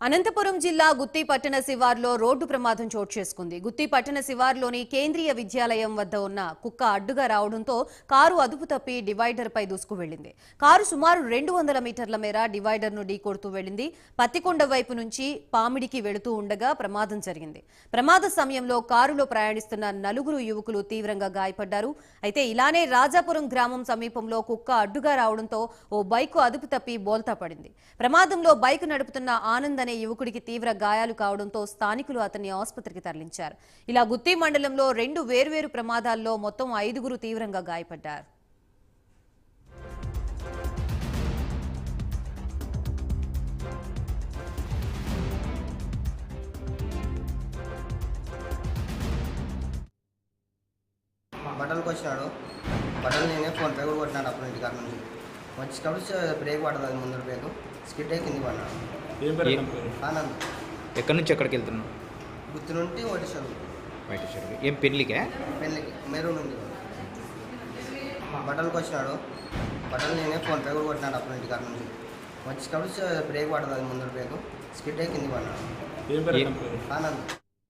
అనంతపురం జిల్లా గుత్తి పట్టణ శివార్లో రోడ్డు ప్రమాదం చోటు చేసుకుంది. గుత్తి పట్టణ శివార్లోని కేంద్రీయ విద్యాలయం వద్ద ఉన్న కుక్క అడ్డుగా రావడంతో కారు అదుపు తప్పి డివైడర్ పై దూసుకు వెళ్లింది. కారు సుమారు 200 మీటర్ల మేర డివైడర్ ను ఢీకొడుతూ వెళ్లింది. పత్తికొండ వైపు నుంచి పామిడికి వెళుతూ ఉండగా ప్రమాదం జరిగింది. ప్రమాద సమయంలో కారులో ప్రయాణిస్తున్న 4 యువకులు తీవ్రంగా గాయపడ్డారు. అయితే ఇలానే రాజాపురం గ్రామం సమీపంలో కుక్క అడ్డుగా రావడంతో ఓ బైకు అదుపు తప్పి బోల్తా పడింది. ప్రమాదంలో బైక్ నడుపుతున్న ఆనంద్ యువకుడికి తీవ్ర గాయాలు కావడంతో స్థానికులు అతన్ని ఆసుపత్రికి తరలించారు. ఇలా గుత్తి మండలంలో 2 వేర్వేరు ప్రమాదాల్లో మొత్తం 5 తీవ్రంగా గాయపడ్డారు. బట్టలకు వచ్చినాడు. బట్టలు నేనే ఫోన్ పే కూడా కొట్టినాడు. అప్పుడు ఇంటికాడ నుంచి వచ్చేటప్పుడు బ్రేక్ పడుతుంది, ముందు బ్రేక్ స్కిడ్ అయ్యి కింది పడినాడు. ఆనంద్. ఎక్కడి నుంచి ఎక్కడికి వెళ్తున్నావు? గుర్తు నుండి వైట్ ఏం పెళ్ళికి మెరూన్ ఉంది. బట్టలకు వచ్చినాడు. బట్టలు నేనే ఫోన్ పే కూడా కొట్టినాడు. అప్పుడు ఇంటికాడ నుంచి వచ్చేటప్పుడు బ్రేక్ పడుతుంది, ముందు బ్రేక్ స్కిడ్ అయ్యి కింది పడినాడు. ఆనంద్.